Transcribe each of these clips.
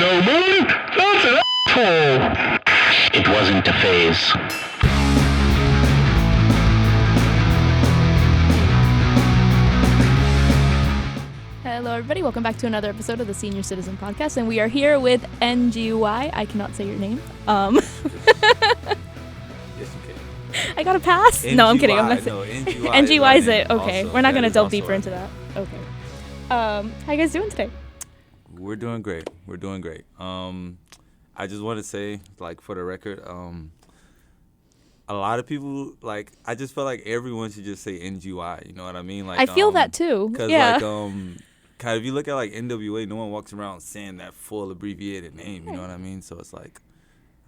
no money, that's an asshole. It wasn't a phase. Hello, everybody. Welcome back to another episode of the Senior Citizen Podcast, and we are here with NGY. I cannot say your name. Yes, you can. I got a pass? NGY, No, I'm kidding. I'm not no, NGY, NGY is it? Okay, also. we're not That gonna is delve also deeper into that. Okay. How you guys doing today? We're doing great. I just want to say, like, for the record, a lot of people, like, I just feel like everyone should just say NGY. You know what I mean? Like, I feel that too. Because, yeah. like, kind of, if you look at, like, NWA, no one walks around saying that full abbreviated name. You know what I mean? So it's like,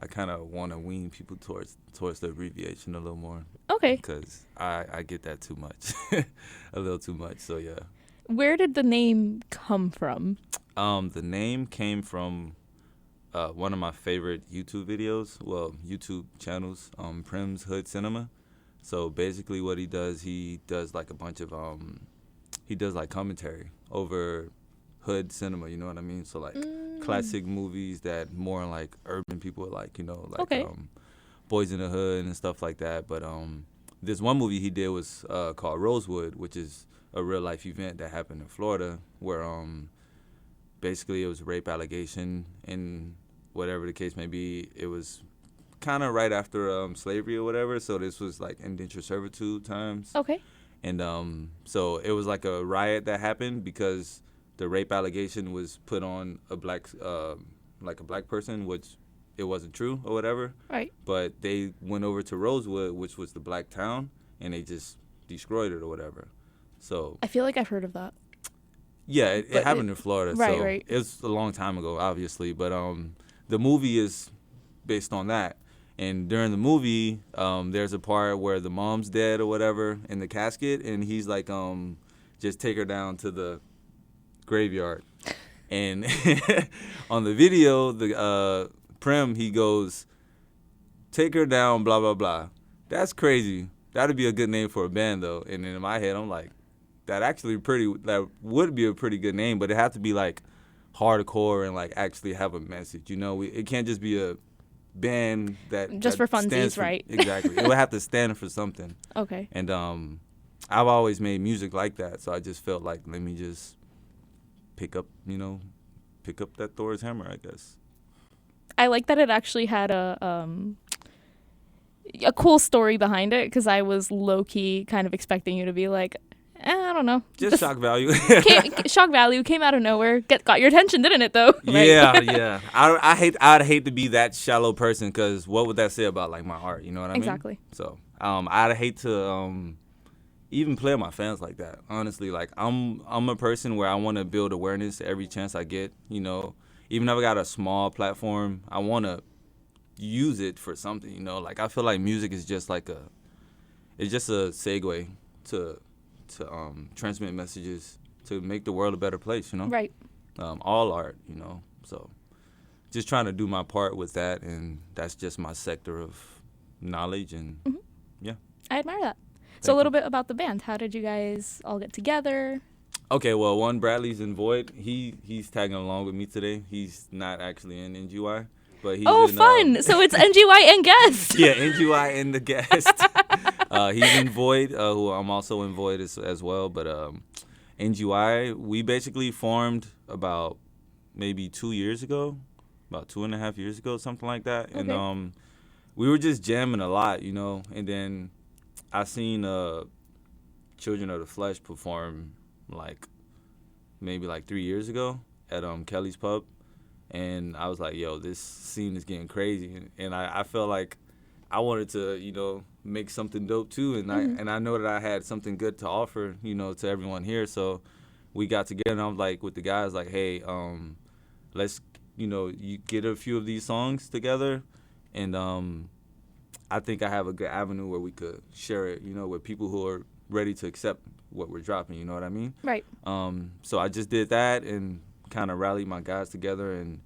I kind of want to wean people towards the abbreviation a little more. Okay. Because I get that too much, a little too much. So yeah. Where did the name come from? The name came from one of my favorite YouTube videos, YouTube channels, Prim's Hood Cinema. So basically what he does like a bunch of, he does like commentary over hood cinema, you know what I mean? So like classic movies that more like urban people like, you know, like okay. Boys in the Hood and stuff like that. But this one movie he did was called Rosewood, which is a real life event that happened in Florida where basically it was a rape allegation, and whatever the case may be, it was kind of right after slavery or whatever, so this was like indentured servitude times. Okay. And so it was like a riot that happened because the rape allegation was put on a black person, which it wasn't true or whatever. Right. But they went over to Rosewood, which was the black town, and they just destroyed it or whatever. So I feel like I've heard of that. Yeah, it happened in Florida. Right, so right. It was a long time ago, obviously. But the movie is based on that. And during the movie, there's a part where the mom's dead or whatever in the casket, and he's like, just take her down to the graveyard. And on the video, the Prim, he goes, take her down, blah, blah, blah. That's crazy. That'd be a good name for a band, though. And then in my head, I'm like, that would be a pretty good name, but it had to be like hardcore and like actually have a message. You know, it can't just be a band that just that for funsies, right? Exactly. It would have to stand for something. Okay. And I've always made music like that, so I just felt like let me just pick up that Thor's hammer, I guess. I like that it actually had a cool story behind it, because I was low-key kind of expecting you to be like, I don't know. Just shock value. Shock value came out of nowhere. Got your attention, didn't it, though? Right? Yeah. I'd hate to be that shallow person, because what would that say about like my art? You know what I mean? Exactly. So I'd hate to even play with my fans like that. Honestly, like I'm a person where I want to build awareness every chance I get. You know, even if I got a small platform, I want to use it for something. You know, like I feel like music is just like it's just a segue to transmit messages, to make the world a better place, you know? Right. All art, you know? So just trying to do my part with that, and that's just my sector of knowledge, and yeah. I admire that. So a little bit about the band. How did you guys all get together? Okay, well, one, Bradley's in Void. He's tagging along with me today. He's not actually in NGY, but he's fun! So it's NGY and guest! Yeah, NGY and the guest. He's in Void, who I'm also in Void as well. But NGY, we basically formed about maybe 2 years ago, about 2.5 years ago, something like that. Okay. And we were just jamming a lot, you know. And then I seen Children of the Flesh perform maybe 3 years ago at Kelly's Pub. And I was like, yo, this scene is getting crazy. And I felt like I wanted to, you know, make something dope too, and I know that I had something good to offer, you know, to everyone here. So we got together, and I was like with the guys, like, hey, let's, you know, you get a few of these songs together, and I think I have a good avenue where we could share it, you know, with people who are ready to accept what we're dropping. You know what I mean? Right. So I just did that and kind of rallied my guys together, and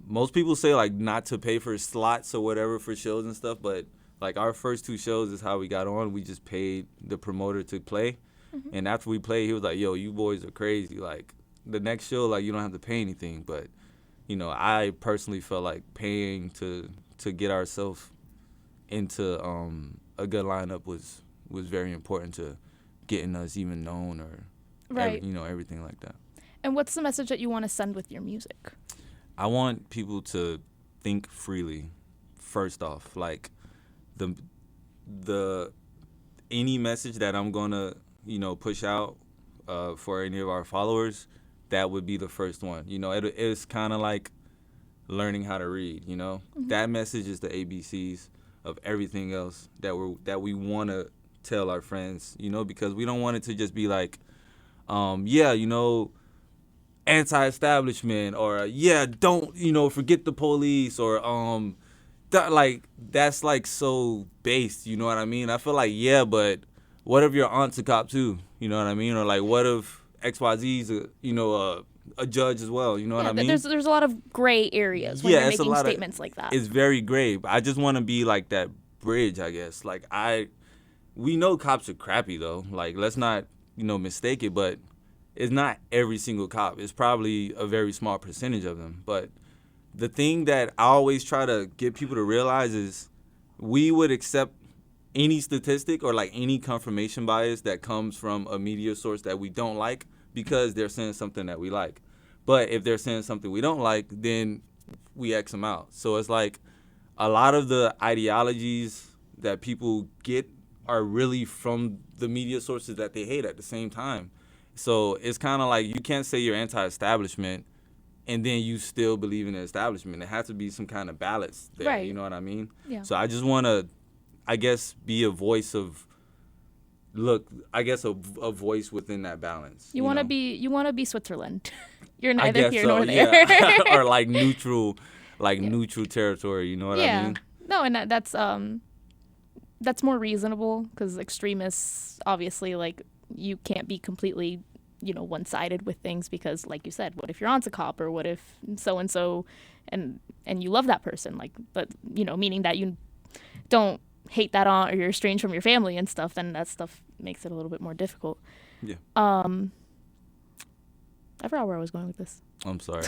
most people say like not to pay for slots or whatever for shows and stuff, but like our first 2 shows is how we got on. We just paid the promoter to play, and after we played, he was like, "Yo, you boys are crazy. Like the next show, like you don't have to pay anything, but I personally felt like paying to get ourselves into a good lineup was very important to getting us even known or Right. everything like that. And what's the message that you want to send with your music? I want people to think freely. First off, like the any message that I'm gonna push out for any of our followers, that would be the first one. It's kind of like learning how to read. That message is the ABCs of everything else that we want to tell our friends. Because we don't want it to just be like, anti-establishment, or don't forget the police, or that's like so based. You know what I mean? I feel like, but what if your aunt's a cop too? You know what I mean? Or like, what if XYZ's a judge as well? You know what I mean? There's a lot of gray areas when you're making statements like that. It's very gray. But I just want to be like that bridge, I guess. Like we know cops are crappy though. Like, let's not mistake it, but it's not every single cop. It's probably a very small percentage of them. But the thing that I always try to get people to realize is we would accept any statistic or like any confirmation bias that comes from a media source that we don't like because they're saying something that we like. But if they're saying something we don't like, then we X them out. So it's like a lot of the ideologies that people get are really from the media sources that they hate at the same time. So it's kind of like you can't say you're anti-establishment and then you still believe in the establishment. There has to be some kind of balance there. Right. You know what I mean? Yeah. So I just want to, I guess, be a voice of, a voice within that balance. You want to be Switzerland. You're neither here so, nor there. Yeah. Or like neutral territory. You know what I mean? No, and that's more reasonable because extremists, obviously, like, you can't be completely, one-sided with things because, like you said, what if your aunt's a cop, or what if so-and-so, and you love that person, like, but, meaning that you don't hate that aunt or you're estranged from your family and stuff, then that stuff makes it a little bit more difficult. Yeah. I forgot where I was going with this. I'm sorry.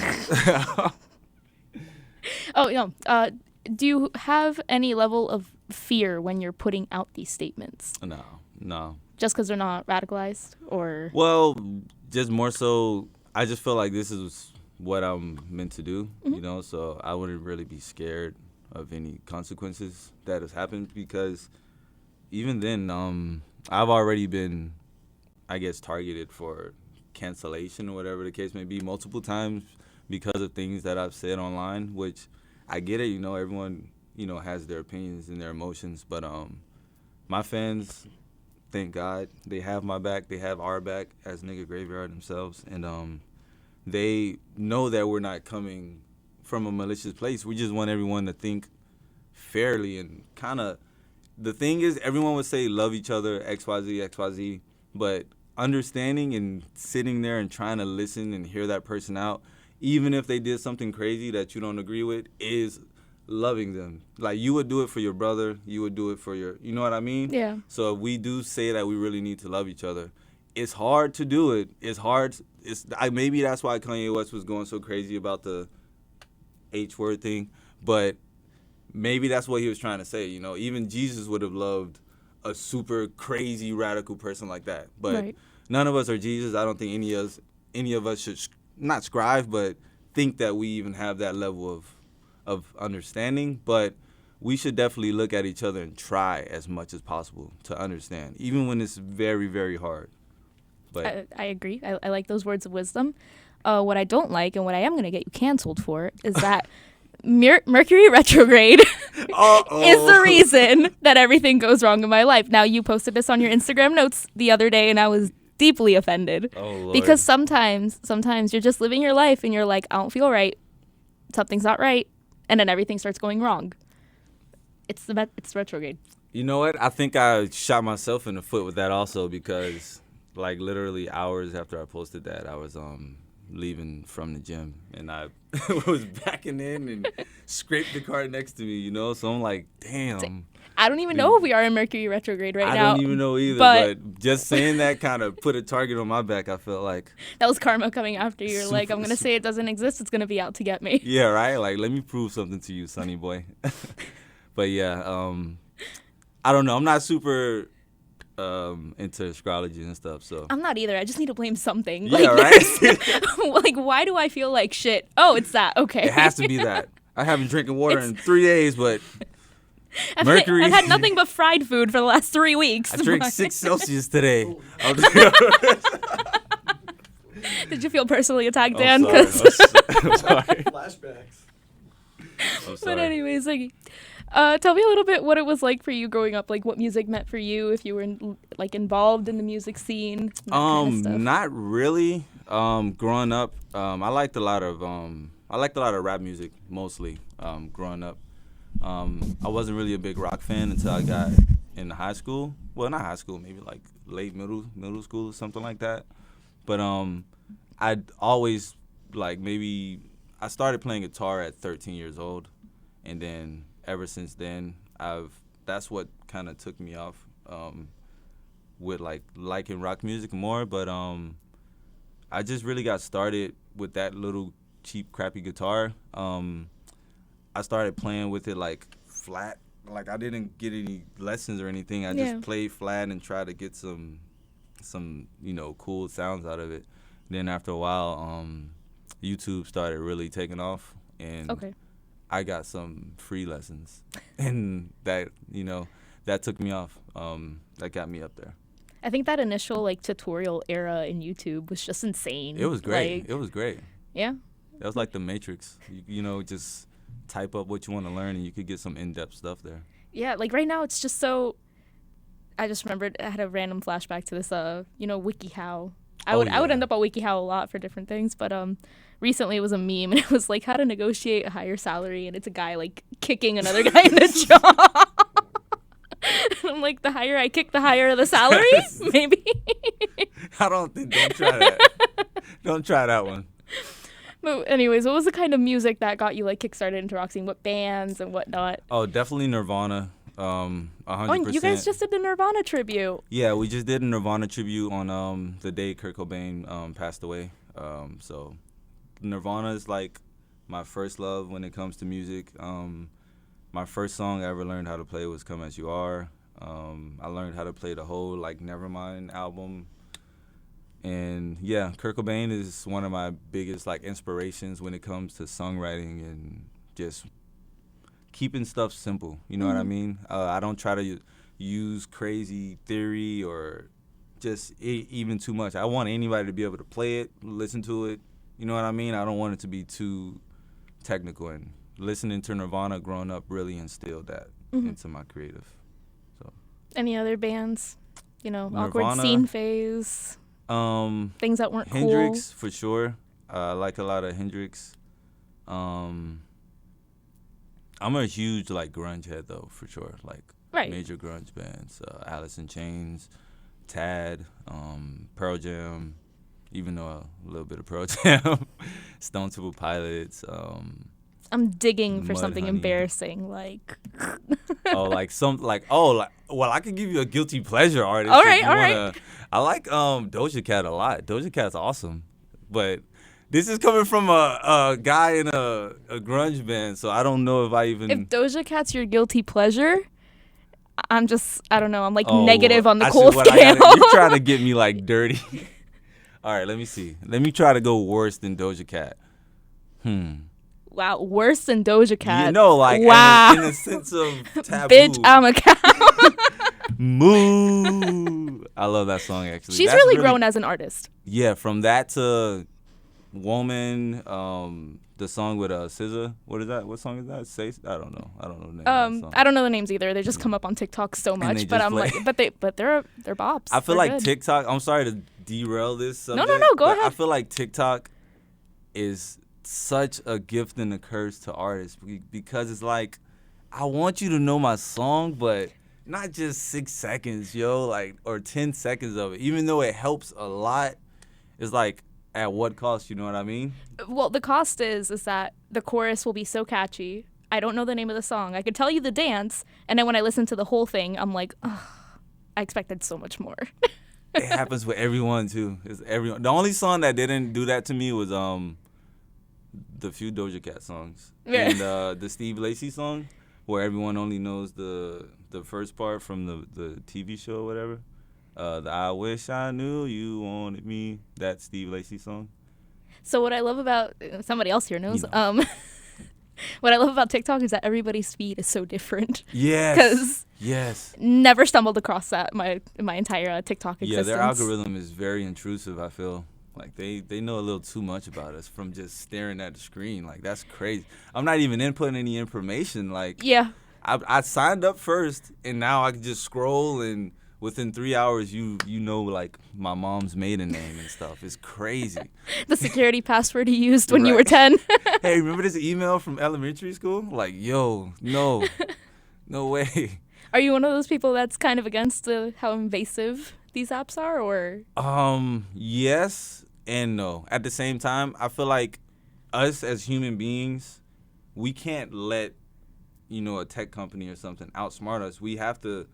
Oh, no. Do you have any level of fear when you're putting out these statements? No. Just because they're not radicalized, or? Well, just more so, I just feel like this is what I'm meant to do, so I wouldn't really be scared of any consequences that has happened, because even then, I've already been, I guess, targeted for cancellation or whatever the case may be multiple times because of things that I've said online, which I get it, everyone, has their opinions and their emotions, but my fans, thank God, they have my back, they have our back as Nigga Graveyard themselves, and they know that we're not coming from a malicious place. We just want everyone to think fairly, and kind of, the thing is, everyone would say love each other, XYZ, but understanding and sitting there and trying to listen and hear that person out, even if they did something crazy that you don't agree with, is loving them. Like, you would do it for your brother, you would do it for your, you know what I mean? Yeah. So if we do say that we really need to love each other, it's hard to do it. It's hard. Maybe that's why Kanye West was going so crazy about the H word thing, but maybe that's what he was trying to say. Even Jesus would have loved a super crazy radical person like that. But Right. None of us are Jesus. I don't think any of us should not strive, but think that we even have that level of understanding. But we should definitely look at each other and try as much as possible to understand, even when it's very, very hard. But I agree. I like those words of wisdom. What I don't like, and what I am going to get you canceled for, is that Mercury retrograde is the reason that everything goes wrong in my life. Now, you posted this on your Instagram notes the other day, and I was deeply offended. Oh, Lord. Because sometimes you're just living your life, and you're like, I don't feel right. Something's not right. And then everything starts going wrong. It's retrograde. You know what? I think I shot myself in the foot with that also, because like literally hours after I posted that, I was leaving from the gym, and I was backing in and scraped the car next to me, you know? So I'm like, damn. I don't even know if we are in Mercury retrograde right now. I don't even know either, but just saying that kind of put a target on my back, I felt like. That was karma coming after you. You're like, I'm going to say it doesn't exist. It's going to be out to get me. Yeah, right? Like, let me prove something to you, sonny boy. But yeah, I don't know. I'm not super into astrology and stuff, so. I'm not either. I just need to blame something. Yeah, right? Like, why do I feel like shit? Oh, it's that. Okay. It has to be that. I haven't drinking water in 3 days, but I've Mercury. I've had nothing but fried food for the last 3 weeks. I drank 6 Celsius today. Did you feel personally attacked, Dan? I'm sorry. Flashbacks. But anyways, Iggy, tell me a little bit what it was like for you growing up, like what music meant for you, if you were involved in the music scene. That kind of stuff. Not really. Growing up, I liked a lot of rap music mostly. Growing up, I wasn't really a big rock fan until I got into high school. Well, not high school, maybe like late middle school or something like that. But I'd always maybe I started playing guitar at 13 years old, and then ever since then that's what kind of took me off with liking rock music more. But I just really got started with that little cheap crappy guitar. I started playing with it flat. I didn't get any lessons or anything. I just played flat and tried to get some cool sounds out of it. Then after a while, YouTube started really taking off, and I got some free lessons, and that took me off. That got me up there. I think that initial tutorial era in YouTube was just insane. It was great. It was great. Yeah. That was like the Matrix. You just type up what you want to learn, and you could get some in-depth stuff there. Yeah, right now it's just so. I just remembered I had a random flashback to this. WikiHow. I would end up on WikiHow a lot for different things, but recently it was a meme, and it was how to negotiate a higher salary, and it's a guy kicking another guy in the jaw. And I'm like, the higher I kick, the higher the salary, maybe. Don't try that. Don't try that one. But anyways, what was the kind of music that got you kickstarted into rock scene? What bands and whatnot? Oh, definitely Nirvana. 100%. Oh, you guys just did the Nirvana tribute. Yeah, we just did a Nirvana tribute on the day Kurt Cobain passed away. So Nirvana is my first love when it comes to music. My first song I ever learned how to play was Come As You Are. I learned how to play the whole Nevermind album. And yeah, Kurt Cobain is one of my biggest inspirations when it comes to songwriting and just keeping stuff simple. You know what I mean? I don't try to use crazy theory or just even too much. I want anybody to be able to play it, listen to it. You know what I mean? I don't want it to be too technical. And listening to Nirvana growing up really instilled that into my creative. So. Any other bands? Nirvana, awkward scene phase. Things that weren't Hendrix, cool. for sure. I like a lot of Hendrix. I'm a huge grunge head though, for sure. Major grunge bands, Alice in Chains, Tad, Pearl Jam, even though a little bit of Pearl Jam, Stone Temple Pilots. I'm digging for something Mudhoney. Embarrassing, well, I could give you a guilty pleasure artist. All right. I like Doja Cat a lot. Doja Cat's awesome, but this is coming from a guy in a grunge band, so I don't know if I even. If Doja Cat's your guilty pleasure, I don't know. I'm negative on the cool scale. You're trying to get me dirty. All right, let me see. Let me try to go worse than Doja Cat. Wow, worse than Doja Cat. Wow. in a sense of taboo. Bitch, I'm a cow. Moo. I love that song, actually. She's really grown as an artist. Yeah, from that to Woman, the song with SZA. What is that? What song is that? I don't know. I don't know the name of that song. I don't know the names either. They just come up on TikTok so much. But I'm but they're bops. I feel they're good. TikTok. I'm sorry to derail this subject. No. Go ahead. I feel TikTok is such a gift and a curse to artists because it's I want you to know my song, but not just 6 seconds, or 10 seconds of it. Even though it helps a lot, it's at what cost? You know what I mean? Well, the cost is that the chorus will be so catchy. I don't know the name of the song. I could tell you the dance, and then when I listen to the whole thing, I'm like, ugh, I expected so much more. It happens with everyone too. It's everyone. The only song that didn't do that to me was the few Doja Cat songs and the Steve Lacy song, where everyone only knows the first part from the TV show or whatever. The I Wish I Knew You Wanted Me. That Steve Lacy song. So what I love about somebody else here knows. What I love about TikTok is that everybody's feed is so different. Yes. Because never stumbled across that in my entire TikTok existence. Yeah, their algorithm is very intrusive, I feel. Like, they know a little too much about us from just staring at the screen. Like, that's crazy. I'm not even inputting any information. Like, yeah. I signed up first, and now I can just scroll, and within 3 hours, you know, like, my mom's maiden name and stuff. It's crazy. The security password you used when you were 10. Hey, remember this email from elementary school? Like, yo, no way. Are you one of those people that's kind of against how invasive these apps are, or? Yes and no. At the same time, I feel like us as human beings, we can't let, a tech company or something outsmart us. We have to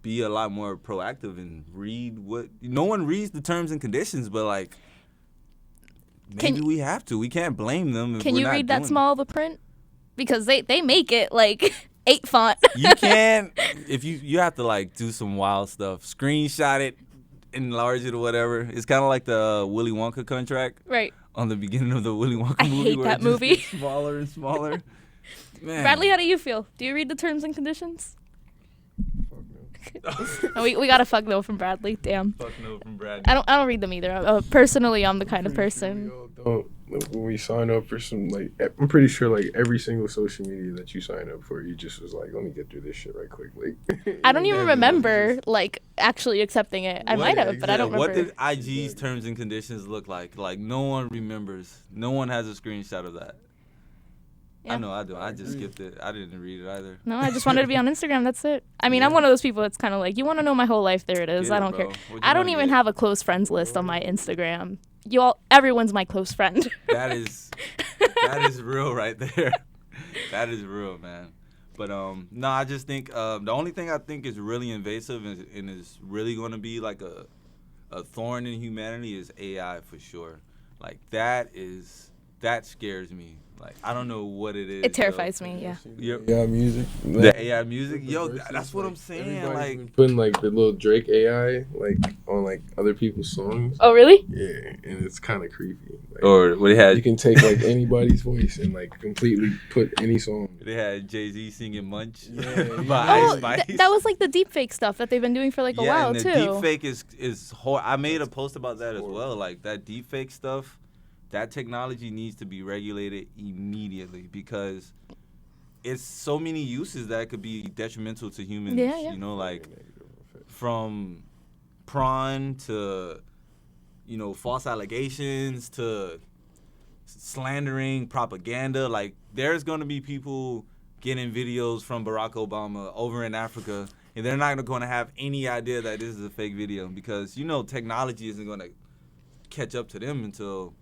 be a lot more proactive and read no one reads the terms and conditions, but like maybe we have to. We can't blame them if Can we're you not read that doing small of a print? Because they make it like 8 font. You can't. If you have to like do some wild stuff, screenshot it, enlarge it or whatever. It's kind of like the Willy Wonka contract, right? On the beginning of the Willy Wonka I movie, hate where that it just movie. gets smaller and smaller. Man. Bradley, how do you feel? Do you read the terms and conditions? Fuck no. No, we got a fuck no from Bradley. Damn. Fuck no from Brad. I don't read them either. Personally, I'm the kind of person. We all don't. When we sign up for some, like, I'm pretty sure, like, every single social media that you sign up for, you just was like, let me get through this shit right quick. Like, I don't even remember, like, actually accepting it. I might have, but I don't What remember. did IG's terms and conditions look like? Like, no one remembers. No one has a screenshot of that. Yeah. I know I do. I just skipped it. I didn't read it either. No, I just wanted to be on Instagram. That's it. I mean, I'm one of those people that's kind of like, you want to know my whole life? There it is. Get I it, don't bro. care. What you I don't wanna even get? have a close friends list on my Instagram. Everyone's my close friend. That is real right there. That is real, man. But no, I just think the only thing I think is really invasive and is really going to be like a thorn in humanity is AI for sure. Like that scares me. Like I don't know what it is. It terrifies me. Yeah. Yep. AI music. The AI music, yo, that's what I'm saying. Everybody's Like been putting like the little Drake AI like on like other people's songs. Oh, really? Yeah, and it's kind of creepy. Like, or what they had. you can take like anybody's voice and like completely put any song. They had Jay-Z singing Munch Yeah, by Oh, Ice Spice. that was like the deepfake stuff that they've been doing for like a while and the too. deepfake is I made a post about that as well. Like that deepfake stuff, that technology needs to be regulated immediately because it's so many uses that could be detrimental to humans. Yeah, yeah. You know, like from prawn to false allegations to slandering, propaganda. Like there's gonna be people getting videos from Barack Obama over in Africa, and they're not going to have any idea that this is a fake video because technology isn't going to catch up to them until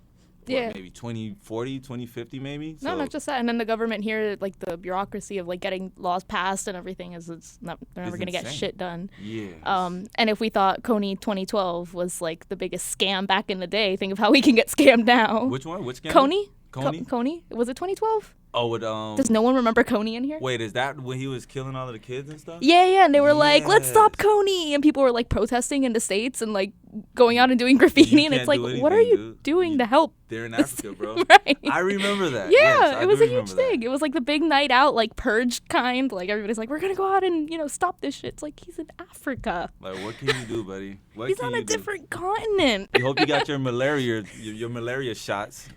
maybe 2040, 2050 maybe. No, not just that. And then the government here, like the bureaucracy of like getting laws passed and everything they're never going to get insane. shit done. Yeah. And if we thought Coney 2012 was like the biggest scam back in the day, think of how we can get scammed now. Which one? Which scam? Coney? Coney? Coney? Was it 2012? Oh, with Does no one remember Coney in here? Wait, is that when he was killing all of the kids and stuff? Yeah, and they were like, let's stop Yes. Coney, and people were like protesting in the States and like going out and doing graffiti, You and it's can't like, do what are anything, you dude. doing to help? They're in Africa, bro. Right. I remember that. Yeah, Yes, I it was do a huge remember that. thing. It was like the big night out, like purge kind. Like everybody's like, we're gonna go out and stop this shit. It's like he's in Africa. Like, what can you do, buddy? What He's can on you a do? different continent. You hope you got your malaria shots.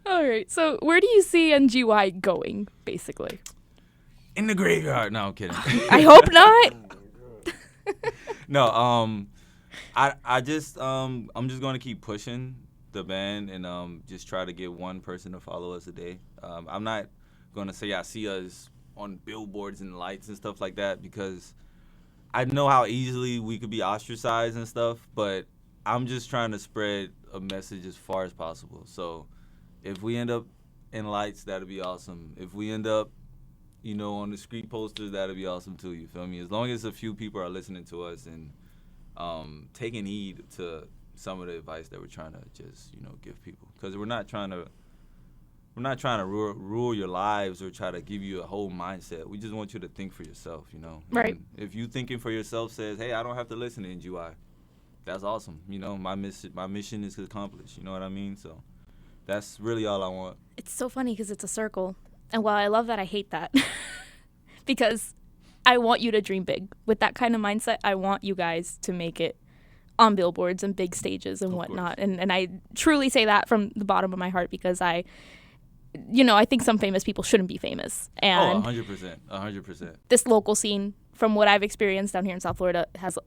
All right, so where do you see NGY going, basically? In the graveyard. No, I'm kidding. I hope not. No, I just I'm just gonna keep pushing the band and just try to get one person to follow us a day. I'm not gonna say I see us on billboards and lights and stuff like that because I know how easily we could be ostracized and stuff, but I'm just trying to spread a message as far as possible. So if we end up in lights, that'd be awesome. If we end up, on the street posters, that'd be awesome too. You feel me? As long as a few people are listening to us and taking heed to some of the advice that we're trying to just, give people. Because we're not trying to rule your lives or try to give you a whole mindset. We just want you to think for yourself, Right. And if you thinking for yourself says, hey, I don't have to listen to NGY, that's awesome. My mission is accomplished. You know what I mean? So that's really all I want. It's so funny because it's a circle. And while I love that, I hate that. Because I want you to dream big. With that kind of mindset, I want you guys to make it on billboards and big stages and whatnot. And I truly say that from the bottom of my heart because I think some famous people shouldn't be famous. And 100%. this local scene, from what I've experienced down here in South Florida, has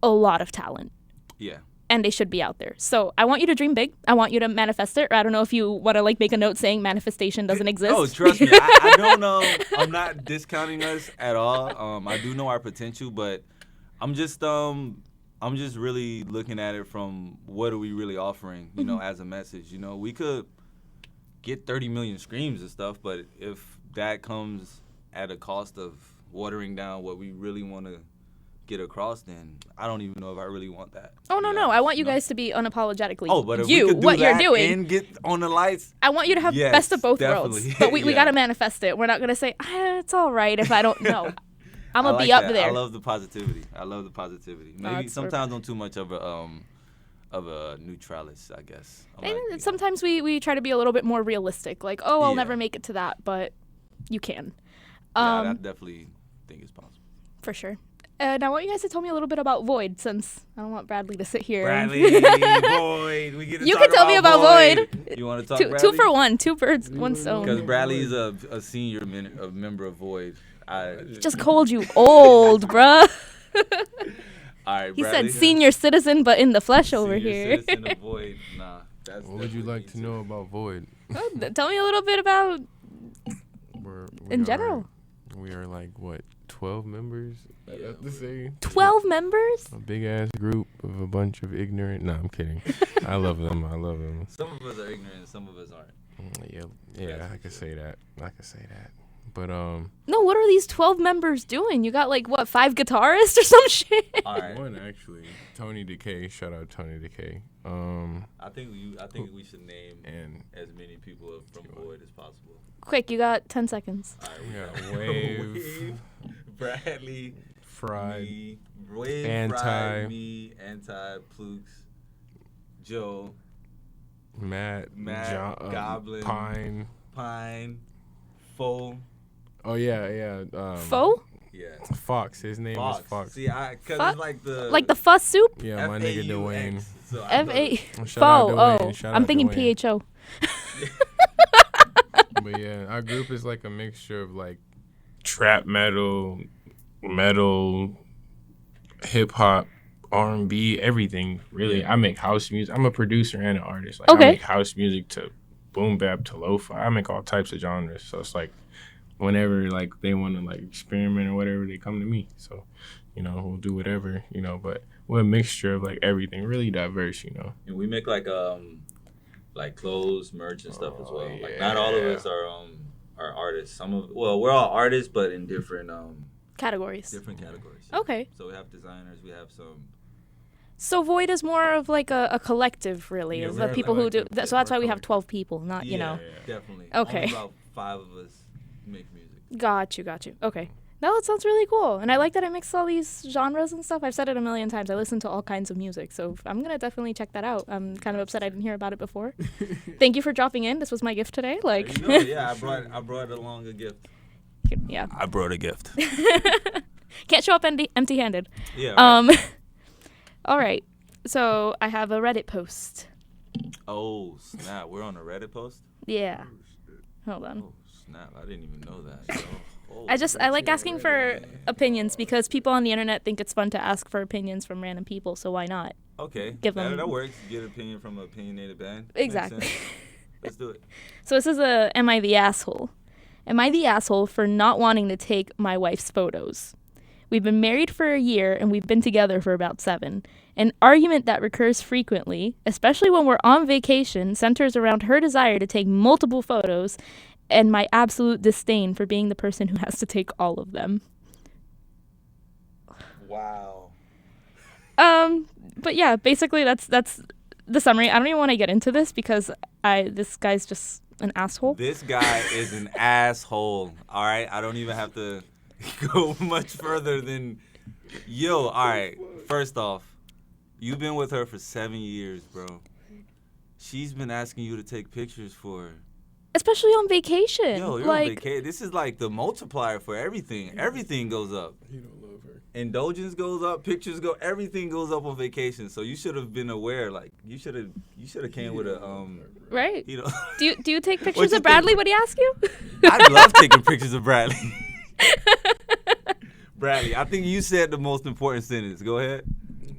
a lot of talent. Yeah. And they should be out there. So I want you to dream big. I want you to manifest it. Or I don't know if you want to make a note saying manifestation doesn't exist. Oh, trust me. I don't know. I'm not discounting us at all. I do know our potential, but I'm just really looking at it from what are we really offering, as a message. We could get 30 million streams and stuff, but if that comes at a cost of watering down what we really want to get across, then I don't even know if I really want that. Oh, no. I want you guys to be unapologetically but if we could do what that you're doing. and get on the lights, I want you to have yes, best of both definitely. worlds. But we Yeah. got to manifest it. We're not going to say, it's all right if I don't know. I'm going to I be like up that. there. I love the positivity. Maybe it's sometimes I'm too much of a neutralist, I guess. And sometimes we try to be a little bit more realistic. Like, I'll Yeah. never make it to that, but you can. I definitely think it's possible. For sure. And I want you guys to tell me a little bit about Void, since I don't want Bradley to sit here. Void. We get to You talk can tell me about Void. You want to talk Two Bradley? for one. Two birds, one stone. Because Bradley is a senior a member of Void. Just called you old, bruh. All right, He Bradley. said senior citizen, but in the flesh over Senior here. citizen of Void. Nah, that's What would you definitely like to know about Void? Tell me a little bit about in general. We are 12 members? I have to say. 12 members? A big ass group of a bunch of ignorant. No, I'm kidding. I love them. Some of us are ignorant, some of us aren't. Yeah, I could say that. But No, what are these 12 members doing? You got 5 guitarists or some shit? All right. one actually, Tony Decay. Shout out Tony Decay. I think we should name And as many people from Void as possible. Quick, you got 10 seconds. All right, we got Wave, Bradley, Fried, me, Wave, Anti. Fried, me, Anti, Plukes, Joe, Matt, Goblin, Pine, Foe. Oh yeah. Foe? Yeah. Fox. His name is Fox. See, because Fuck? it's like the Like the fuss soup? Yeah, my nigga Dwayne. So F-A... Shout out Foe. Dwayne, Oh, shout I'm out thinking Dwayne. PHO. But yeah, our group is a mixture of trap metal, hip hop, R&B, everything. Really, I make house music. I'm a producer and an artist. Okay. I make house music to boom bap to lo-fi. I make all types of genres. So it's whenever they want to experiment or whatever, they come to me. So, we'll do whatever. But we're a mixture of everything, really diverse. And we make clothes, merch, and stuff as well. Not all of us are artists. We're all artists, but in different Categories. categories. Okay. So we have designers. We have some. So Void is more of a collective, really, Yeah, of we're the a people who do... collective. So that's why we We're have 12 people, not, Definitely. Okay. Only about 5 of us make music. Got you. Okay. No, that sounds really cool. And I like that it mixes all these genres and stuff. I've said it a million times. I listen to all kinds of music. So I'm going to definitely check that out. I'm kind of upset I didn't hear about it before. Thank you for dropping in. This was my gift today. There you go. Yeah, I brought along a gift. Yeah. I brought a gift. Can't show up empty-handed. Yeah. Right. All right. So I have a Reddit post. Oh, snap. We're on a Reddit post? Yeah. Hold on. Oh, snap. I didn't even know that. Oh, I like asking for opinions because people on the internet think it's fun to ask for opinions from random people, so why not? Okay. Give them- That works. Get an opinion from an opinionated band. Exactly. Makes sense. Let's do it. So this is Am I the asshole? Am I the asshole for not wanting to take my wife's photos? We've been married for a year and we've been together for about 7. An argument that recurs frequently, especially when we're on vacation, centers around her desire to take multiple photos and my absolute disdain for being the person who has to take all of them. Wow. But yeah, basically that's the summary. I don't even want to get into this because this guy's just an asshole. This guy is an asshole. All right, I don't even have to go much further than yo. All right, first off, you've been with her for 7 years, bro. She's been asking you to take pictures for her. Especially on vacation. Yo, you're on vacation. This is like the multiplier for everything. Everything goes up. He don't love her. Indulgence goes up, pictures go, everything goes up on vacation. So you should have been aware. Like you should have came with a Right. You know. Do you take pictures of Bradley? What do you ask you? I love taking pictures of Bradley. Bradley, I think you said the most important sentence. Go ahead.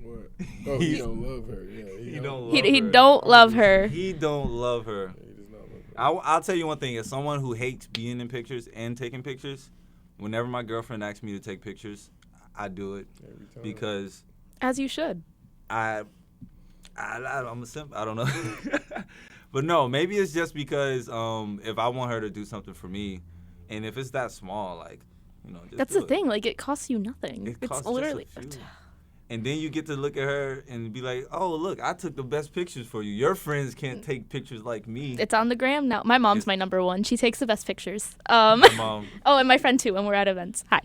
What? Oh, he don't love her. Yeah, He don't love He her. don't love her. He don't love her. He does not love her. I'll tell you one thing. As someone who hates being in pictures and taking pictures, whenever my girlfriend asks me to take pictures, I do it Every time. because As you should. I'm a simp. I don't know. But no, maybe it's just because if I want her to do something for me, and if it's that small, like, you know, just That's do the it. thing. Like, it costs you nothing. It It's costs literally. just a few. And then you get to look at her and be like, oh, look, I took the best pictures for you. Your friends can't take pictures like me. It's on the gram now. My mom's my number one. She takes the best pictures. My mom. Oh, and my friend too when we're at events. Hi.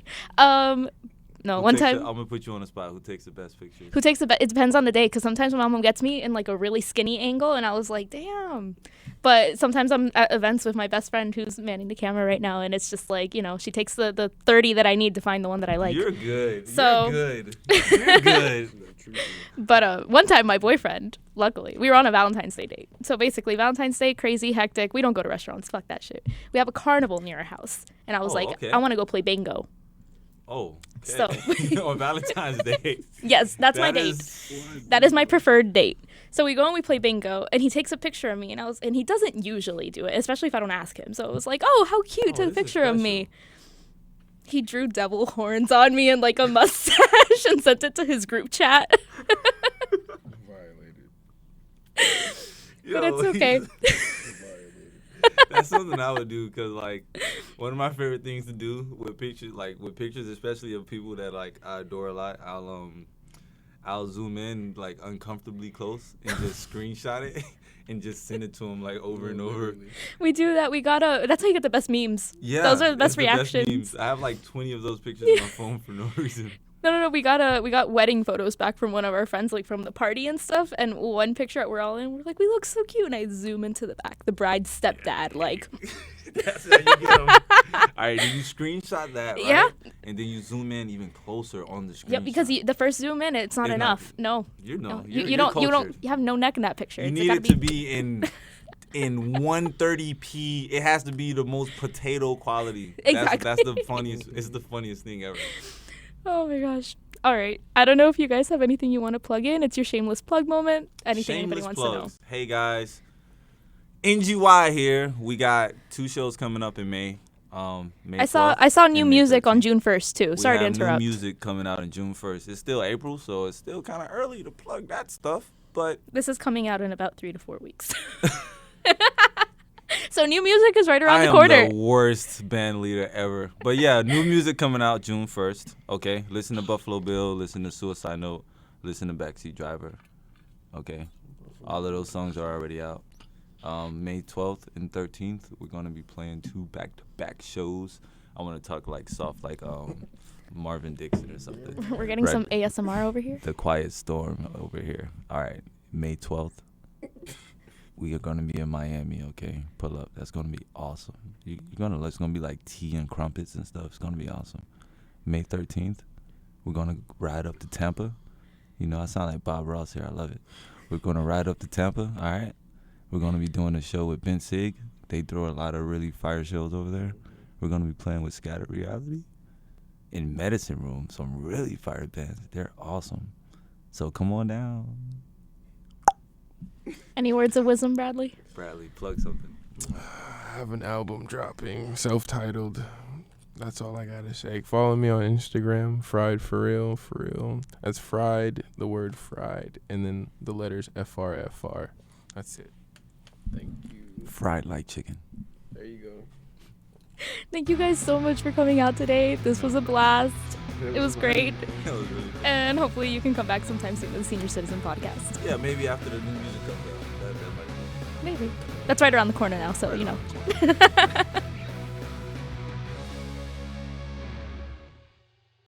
No, Who one takes time. I'm going to put you on the spot. Who takes the best pictures? Who takes the best? It depends on the day, because sometimes my mom gets me in like a really skinny angle, and I was like, damn. But sometimes I'm at events with my best friend who's manning the camera right now, and it's just like, you know, she takes the 30 that I need to find the one that I like. You're good. So- You're good. You're good. But one time, my boyfriend, luckily, we were on a Valentine's Day date. So basically, Valentine's Day, crazy, hectic. We don't go to restaurants. Fuck that shit. We have a carnival near our house. And I was like, okay. I want to go play bingo. Oh, okay. So- on Valentine's Day. Yes, that's my That date. is- That is my preferred date. So we go and we play bingo, and he takes a picture of me, and he doesn't usually do it, especially if I don't ask him. So it was like, oh, how cute, took a this is picture of me. special. He drew devil horns on me and like a mustache and sent it to his group chat. Violated. But it's okay. Violated. That's something I would do because, like, one of my favorite things to do with pictures, especially of people that like I adore a lot. I'll zoom in like uncomfortably close and just screenshot it and just send it to them like over and over. We do that. That's how you get the best memes. Yeah, Those are the it's best reactions. memes. I have like 20 of those pictures on my phone for no reason. No. We got wedding photos back from one of our friends, like from the party and stuff. And one picture we're all in, we're like, we look so cute. And I zoom into the back, the bride's stepdad, like. That's how you get them. All right, then you screenshot that, right? Yeah. And then you zoom in even closer on the screen. Yep, because the first zoom in, it's not It's not- enough. No. You You have no neck in that picture. You It's need gotta it to be in 130p. It has to be the most potato quality. Exactly. That's the funniest. It's the funniest thing ever. Oh my gosh. All right. I don't know if you guys have anything you want to plug in. It's your shameless plug moment. Anything anybody Shameless wants plugs. Hey guys, NGY here. We got 2 shows coming up in May. May to know. 12th I saw new and May music on 13th. June 1st too. We Sorry to have interrupt. new music coming out in June 1st. It's still April, so it's still kind of early to plug that stuff. But This is coming out in about 3 to 4 weeks. So new music is right around I the corner. am the worst band leader ever. But yeah, new music coming out June 1st. Okay, listen to Buffalo Bill, listen to Suicide Note, listen to Backseat Driver. Okay, all of those songs are already out. May 12th and 13th, we're gonna be playing 2 back-to-back shows. I want to talk like soft, like Marvin Dixon or something. We're getting Right. some ASMR over here. The Quiet Storm over here. All right, May 12th. We are gonna be in Miami, okay? Pull up. That's gonna be awesome. It's gonna be like tea and crumpets and stuff. It's gonna be awesome. May 13th, we're gonna ride up to Tampa. You know, I sound like Bob Ross here. I love it. We're gonna ride up to Tampa. All right. We're gonna be doing a show with Ben Sig. They throw a lot of really fire shows over there. We're gonna be playing with Scattered Reality in Medicine Room. Some really fire bands. They're awesome. So come on down. Any words of wisdom, Bradley? Bradley, plug something. I have an album dropping, self-titled. That's all I gotta say. Follow me on Instagram, fried for real, for real. That's fried, the word fried, and then the letters FRFR. That's it. Thank you. Fried like chicken. There you go. Thank you guys so much for coming out today. This was a blast. It was great. That was really good. And hopefully you can come back sometime soon to the Senior Citizen podcast. Yeah, maybe after the new music comes out. That might be. Maybe. That's right around the corner now, so you know.